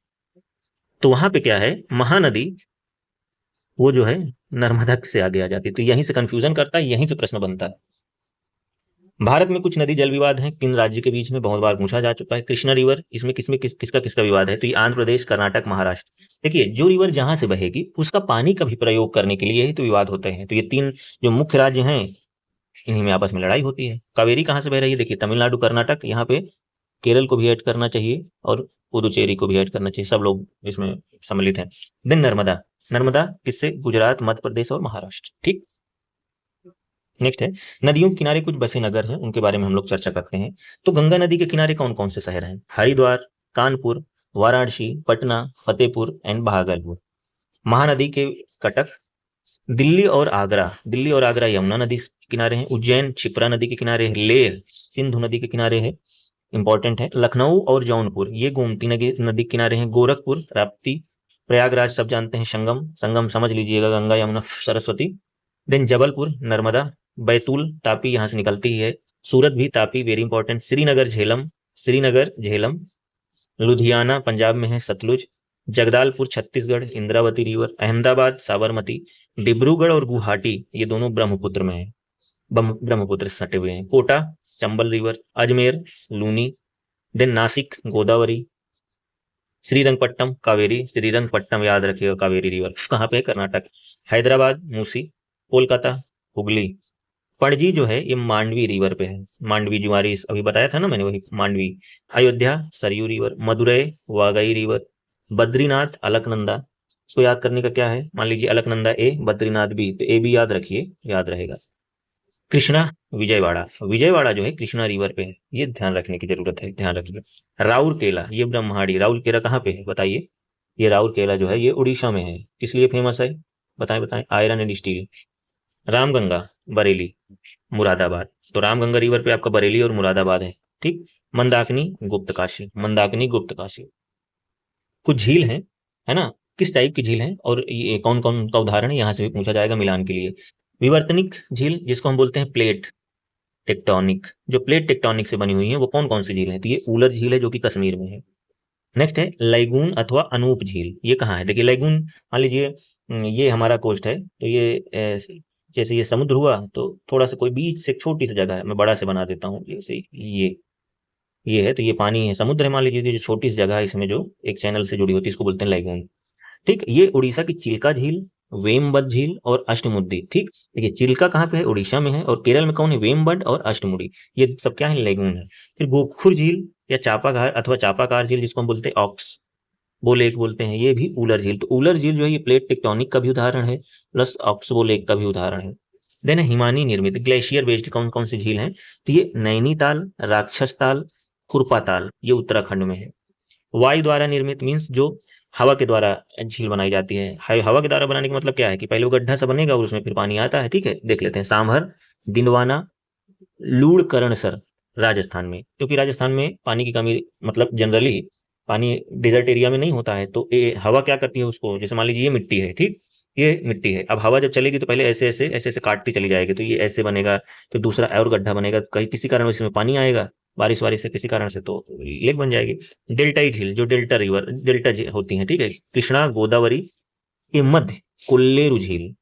तो वहां पे क्या है, महानदी वो जो है नर्मदा से आगे आ जाती है, तो यहीं से कंफ्यूजन करता है, यहीं से प्रश्न बनता है। भारत में कुछ नदी जल विवाद हैं किन राज्य के बीच में, बहुत बार पूछा जा चुका है। कृष्णा रिवर, इसमें किसका किसका विवाद है? तो ये आंध्र प्रदेश, कर्नाटक, महाराष्ट्र। देखिए, जो रिवर जहां से बहेगी उसका पानी का भी प्रयोग करने के लिए ही तो विवाद होते हैं, तो ये तीन जो मुख्य राज्य हैं, इन्हीं में आपस में लड़ाई होती है। कावेरी कहाँ से बह रही है? देखिए, तमिलनाडु, कर्नाटक, यहाँ पे केरल को भी ऐड करना चाहिए और पुदुचेरी को भी ऐड करना चाहिए, सब लोग इसमें सम्मिलित हैं। देन नर्मदा, नर्मदा किससे? गुजरात, मध्य प्रदेश और महाराष्ट्र। ठीक। नेक्स्ट है नदियों के किनारे कुछ बसे नगर हैं, उनके बारे में हम लोग चर्चा करते हैं। तो गंगा नदी के किनारे कौन कौन से शहर हैं? हरिद्वार, कानपुर, वाराणसी, पटना, फतेहपुर एंड भागलपुर। महानदी के कटक, दिल्ली और आगरा यमुना नदी के किनारे हैं। उज्जैन क्षिप्रा नदी के किनारे है। लेह सिंधु नदी के किनारे है, इंपॉर्टेंट है। लखनऊ और जौनपुर ये गोमती नदी के किनारे हैं। गोरखपुर राप्ती। प्रयागराज सब जानते हैं, संगम संगम समझ लीजिएगा, गंगा यमुना सरस्वती। देन जबलपुर नर्मदा। बैतूल तापी यहाँ से निकलती ही है। सूरत भी तापी, वेरी इंपॉर्टेंट। श्रीनगर झेलम। लुधियाना पंजाब में है, सतलुज। जगदालपुर छत्तीसगढ़, इंद्रावती रिवर। अहमदाबाद साबरमती। डिब्रूगढ़ और गुवाहाटी ये दोनों ब्रह्मपुत्र में है, ब्रह्मपुत्र से सटे हुए हैं। कोटा चंबल रिवर। अजमेर लूनी। देन नासिक गोदावरी। श्रीरंगपट्टनम कावेरी, श्रीरंगपट्टनम याद रखिएगा, कावेरी रिवर कहाँ पे है, कर्नाटक। हैदराबाद मूसी। कोलकाता हुगली। पणजी जो है ये मांडवी रिवर पे है, मांडवी जुआरी अभी बताया था ना मैंने, वही मांडवी। अयोध्या सरयू रिवर। मदुरई वागई रिवर। बद्रीनाथ अलकनंदा। इसको याद करने का क्या है, मान लीजिए अलकनंदा ए बद्रीनाथ बी, तो ए भी याद रखिए, याद रहेगा। कृष्णा विजयवाड़ा। विजयवाड़ा जो है कृष्णा रिवर पे है, ये ध्यान रखने की जरूरत है, ध्यान रखिए। राउरकेला ये ब्रह्माड़ी। राउरकेला कहाँ पे है बताइए, ये राउरकेला जो है ये उड़ीसा में है। किस लिए फेमस है, बताएं बताएं। Iron and steel. Ramganga Bareilly Moradabad. तो रामगंगा रिवर पे आपका बरेली और मुरादाबाद है, ठीक। मंदाकिनी गुप्तकाशी, मंदाकिनी गुप्तकाशी। कुछ झील हैं, है ना, किस टाइप की झील है और ये कौन कौन का उदाहरण है, यहाँ से भी पूछा जाएगा मिलान के लिए। विवर्तनिक झील जिसको हम बोलते हैं प्लेट टेक्टोनिक, जो प्लेट टेक्टोनिक से बनी हुई है वो कौन कौन सी झील है, तो ये ऊलर झील है जो कि कश्मीर में है। नेक्स्ट है लैगून अथवा अनूप झील, ये कहाँ है, देखिए लैगून मान लीजिए ये हमारा कोस्ट है, तो ये जैसे ये समुद्र हुआ तो थोड़ा सा कोई बीच से छोटी सी जगह है, मैं बड़ा से बना देता हूँ, जैसे ये है, तो ये पानी है, समुद्र है मान लीजिए, जो छोटी सी जगह है इसमें जो एक चैनल से जुड़ी होती है इसको बोलते हैं लैगून, ठीक। ये उड़ीसा की चिल्का झील, वेमबद झील और अष्टमुडी, ठीक। देखिए चिल्का कहाँ पे है, उड़ीसा में है, और केरल में कौन है, वेमबड और अष्टमुडी, ये सब क्या है, लेगून है। फिर गोखुर झील या चापाघार अथवा चापाकार झील जिसको हम बोलते हैं ऑक्स वो लेक बोलते हैं, ये भी ऊलर झील। तो ऊलर झील जो है ये प्लेट टेक्टोनिक का भी उदाहरण है, प्लस ऑक्सबो लेक का भी उदाहरण है। देन हिमानी निर्मित ग्लेशियर बेस्ड कौन कौन सी झील हैं, तो ये नैनीताल, राक्षस ताल, खुरपा ताल, ये उत्तराखंड में है। वायु द्वारा निर्मित मीन्स जो हवा के द्वारा झील बनाई जाती है। हवा के द्वारा बनाने का मतलब क्या है कि पहले वो गड्ढा सा बनेगा और उसमें फिर पानी आता है, ठीक है। देख लेते हैं सांभर, डिंडवाना, लूणकरणसर राजस्थान में, क्योंकि राजस्थान में पानी की कमी, मतलब जनरली पानी डेजर्ट एरिया में नहीं होता है, तो ये हवा क्या करती है उसको, जैसे मान लीजिए ये मिट्टी है, ठीक, ये मिट्टी है, अब हवा जब चलेगी तो पहले ऐसे ऐसे ऐसे ऐसे काटती चली जाएगी, तो ये ऐसे बनेगा, तो दूसरा और गड्ढा बनेगा, तो कहीं किसी कारण इसमें पानी आएगा, बारिश वारिश से किसी कारण से, तो लेक बन जाएगी। डेल्टाई झील जो डेल्टा रिवर डेल्टा होती है, ठीक है, कृष्णा गोदावरी के मध्य कुल्लेरू झील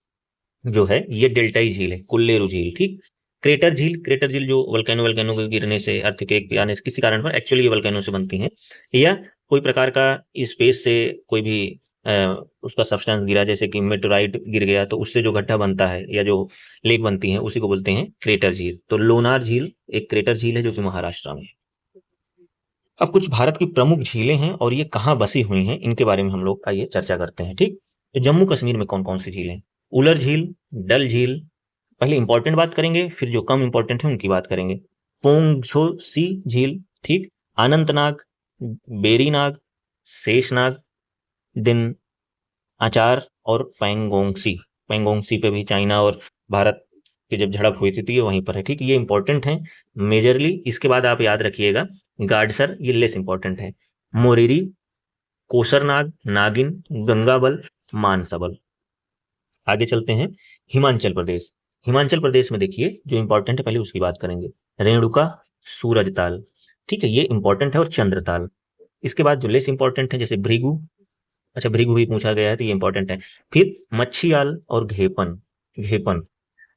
जो है ये डेल्टाई झील है, कुल्लेरू झील, ठीक। क्रेटर झील जो वल्केनो वल्केनो के गिरने से, अर्थक्वेक आने से किसी कारण पर, एक्चुअली ये वल्केनो से बनती हैं, या कोई प्रकार का स्पेस से कोई भी अ, उसका सब्सटेंस गिरा, जैसे कि मेटेराइट गिर गया तो उससे जो गड्ढा बनता है या जो लेक बनती है उसी को बोलते हैं क्रेटर झील। तो लोनार झील एक क्रेटर झील है जो कि महाराष्ट्र में है। अब कुछ भारत की प्रमुख झीलें हैं और ये कहाँ बसी हुई हैं, इनके बारे में हम लोग आइए चर्चा करते हैं, ठीक। तो जम्मू कश्मीर में कौन कौन सी झीलें, उलर झील, डल झील, पहले इंपॉर्टेंट बात करेंगे, फिर जो कम इंपॉर्टेंट है उनकी बात करेंगे। पोंगछो सी झील, ठीक। अनंतनाग, बेरीनाग, शेषनाग, दिन आचार और पैंगोंगसी। पैंगोंगसी पे भी चाइना और भारत की जब झड़प हुई थी तो ये वहीं पर है, ठीक। ये इंपॉर्टेंट है मेजरली। इसके बाद आप याद रखिएगा गाडसर, ये लेस इंपॉर्टेंट है। मोरेरी, कोसरनाग, नागिन, गंगाबल, मानसबल। आगे चलते हैं हिमाचल प्रदेश। हिमाचल प्रदेश में देखिए जो इंपॉर्टेंट है पहले उसकी बात करेंगे। रेणुका, सूरजताल, ठीक है, ये इंपॉर्टेंट है, और चंद्रताल। इसके बाद जो लेस इंपॉर्टेंट है जैसे भृगु, अच्छा भृगु भी पूछा गया है तो ये इंपॉर्टेंट है। फिर मच्छियाल और घेपन, घेपन।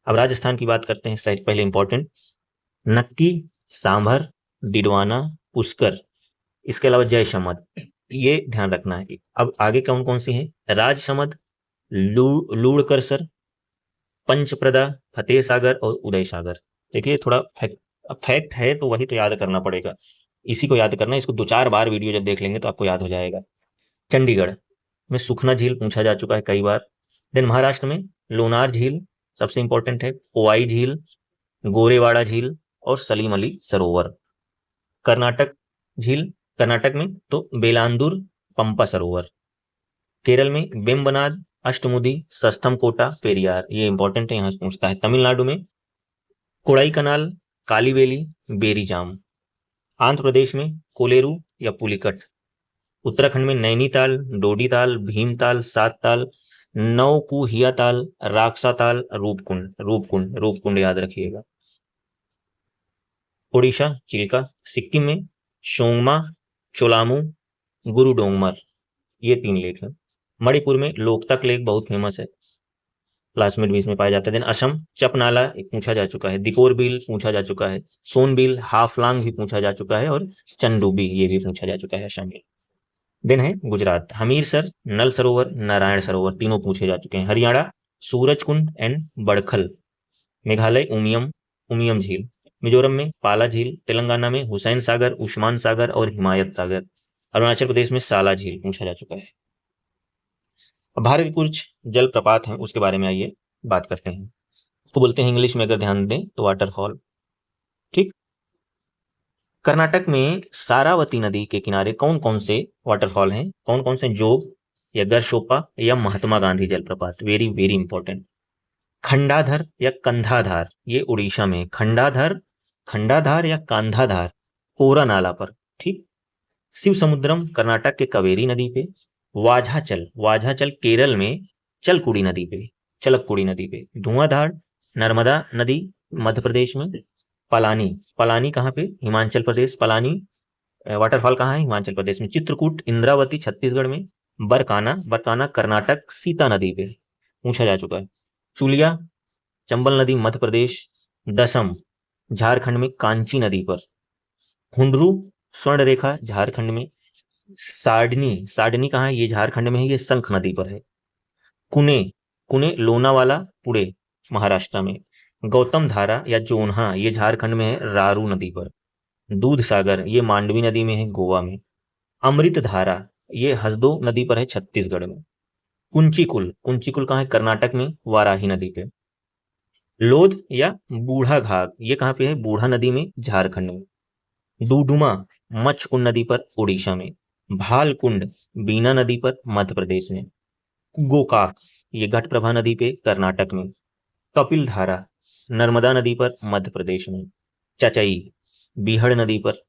अब राजस्थान की बात करते हैं, शायद पहले इंपॉर्टेंट नक्की, सांभर, डिडवाना, पुष्कर, इसके अलावा जयसमद, ये ध्यान रखना है। अब आगे कौन कौन सी हैं, राजसमद, लूड़करसर, पंचप्रदा, फतेह सागर और उदय सागर। देखिए थोड़ा फैक्ट है तो वही तो याद करना पड़ेगा, इसी को याद करना है, इसको दो चार बार वीडियो जब देख लेंगे तो आपको याद हो जाएगा। चंडीगढ़ में सुखना झील पूछा जा चुका है कई बार। देन महाराष्ट्र में लोनार झील सबसे इंपॉर्टेंट है, पोवाई झील, गोरेवाड़ा झील और सलीम अली सरोवर। कर्नाटक झील, कर्नाटक में तो बेलांदूर पंपा सरोवर। केरल में वेम्बनाड अष्टमुदी, सस्थम कोटा, पेरियार, ये इंपॉर्टेंट है, यहाँ से पूछता है। तमिलनाडु में कोड़ाई कनाल, कालीवेली, बेरीजाम। आंध्र प्रदेश में कोलेरू या पुलिकट। उत्तराखंड में नैनीताल, डोडीताल, भीमताल, सातताल, नौकुहियाताल, राक्साताल, रूपकुंड। रूपकुंड रूपकुंड याद रखिएगा। ओडिशा चिल्का। सिक्किम में सोंगमा, चोलामू, गुरुडोंगमर, ये 3 लेक हैं। मणिपुर में लोकतक लेक बहुत फेमस है, क्लासमेट भी इसमें पाया जाता है। देन असम चपनाला एक पूछा जा चुका है, दीपोर बिल पूछा जा चुका है, सोनबिल, हाफलांग भी पूछा जा चुका है, और चंदूबी ये भी पूछा जा चुका है असम में। देन है गुजरात, हमीरसर, नल सरोवर, नारायण सरोवर, तीनों पूछे जा चुके हैं। हरियाणा सूरजकुंड एंड बड़खल। मेघालय उमियम, उमियम झील। मिजोरम में पाला झील। तेलंगाना में हुसैन सागर, उस्मान सागर और हिमायत सागर। अरुणाचल प्रदेश में साला झील पूछा जा चुका है। अब भारत के कुछ जलप्रपात हैं, उसके बारे में आइए बात करते हैं। उसको बोलते हैं इंग्लिश में अगर ध्यान दें तो वाटरफॉल। ठीक। कर्नाटक में सारावती नदी के किनारे कौन कौन से वाटरफॉल हैं, कौन कौन से, जोग या गरशोपा या महात्मा गांधी जलप्रपात। Very very important. खंडाधर या कंधाधार, ये उड़ीसा में। खंडाधर, खंडाधार या कांधाधार, कोरा नाला पर। ठीक। शिव समुद्रम कर्नाटक के कावेरी नदी पे। वाझाचल, वाझाचल केरल में चलकुड़ी नदी पे, चलककुड़ी नदी पे। धुआंधार नर्मदा नदी मध्य प्रदेश में। पलानी, पलानी कहाँ पे, हिमाचल प्रदेश। पलानी वाटरफॉल कहाँ है, हिमाचल प्रदेश में। चित्रकूट इंद्रावती छत्तीसगढ़ में। बरकाना, बरकाना कर्नाटक सीता नदी पे पूछा जा चुका है। चुलिया चंबल नदी मध्य प्रदेश। दसम झारखंड में कांची नदी पर। हुंडरू स्वर्ण रेखा झारखंड में। साडनी, साडनी कहाँ है, ये झारखंड में है, ये शंख नदी पर है। कुने, कुने लोनावाला पुणे महाराष्ट्र में। गौतम धारा या जोन्हा, ये झारखंड में है, रारू नदी पर। दूध सागर, ये मांडवी नदी में है, गोवा में। अमृत धारा, ये हसदो नदी पर है, छत्तीसगढ़ में। कुंचीकुल, कुंचीकुल कहाँ है, कर्नाटक में, वाराही नदी पे। लोध या बूढ़ा घाघ, ये कहाँ पे है, बूढ़ा नदी में, झारखंड में। डुडुमा मच्छकुंड नदी पर, उड़ीसा में। भालकुंड बीना नदी पर, मध्य प्रदेश में। गोकाक, ये घटप्रभा नदी पे, कर्नाटक में। कपिल धारा नर्मदा नदी पर, मध्य प्रदेश में। चचई बीहड़ नदी पर,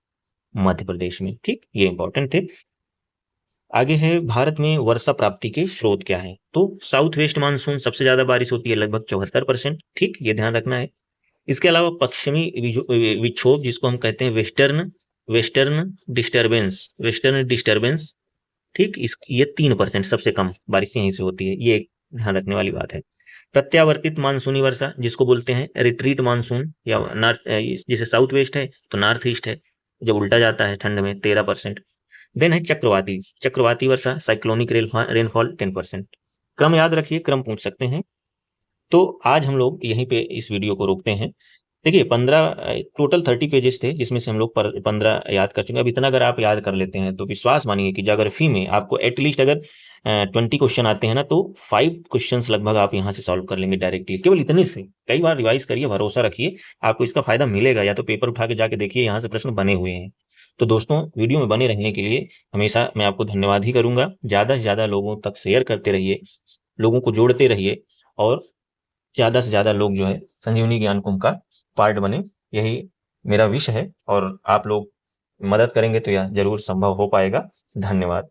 मध्य प्रदेश में। ठीक, ये इंपॉर्टेंट थे। आगे है भारत में वर्षा प्राप्ति के स्रोत क्या है। तो साउथ वेस्ट मानसून सबसे ज्यादा बारिश होती है, लगभग 74%। ठीक, ये ध्यान रखना है। इसके अलावा पश्चिमी विक्षोभ, जिसको हम कहते हैं western western disturbance, western disturbance. ठीक, इस ये 3% सबसे कम बारिश यहीं से होती है, ये एक ध्यान रखने वाली बात है। प्रत्यावर्तित मानसूनी वर्षा, जिसको बोलते हैं रिट्रीट मानसून, या नॉर्थ, जैसे साउथ वेस्ट है तो नॉर्थ ईस्ट है, जब उल्टा जाता है ठंड में, 13%। देन है चक्रवाती, चक्रवाती वर्षा, साइक्लोनिक रेनफॉल 10%। क्रम याद रखिए, क्रम पूछ सकते हैं। तो आज हम लोग यहीं पे इस वीडियो को रोकते हैं। देखिए 15 टोटल 30 पेजेस थे, जिसमें से हम लोग 15 याद कर चुके हैं। अब इतना अगर आप याद कर लेते हैं तो विश्वास मानिए कि ज्योग्राफी में आपको एटलीस्ट अगर 20 क्वेश्चन आते हैं ना, तो 5 क्वेश्चंस लगभग आप यहाँ से सॉल्व कर लेंगे डायरेक्टली, केवल इतने से। कई बार रिवाइज करिए, भरोसा रखिए, आपको इसका फायदा मिलेगा। या तो पेपर उठा के जाके देखिए, यहाँ से प्रश्न बने हुए हैं। तो दोस्तों, वीडियो में बने रहने के लिए हमेशा मैं आपको धन्यवाद ही करूंगा। ज्यादा से ज्यादा लोगों तक शेयर करते रहिए, लोगों को जोड़ते रहिए, और ज्यादा से ज्यादा लोग जो है संजीवनी ज्ञान कुंभ का पार्ट बने, यही मेरा विश है। और आप लोग मदद करेंगे तो यह जरूर संभव हो पाएगा। धन्यवाद।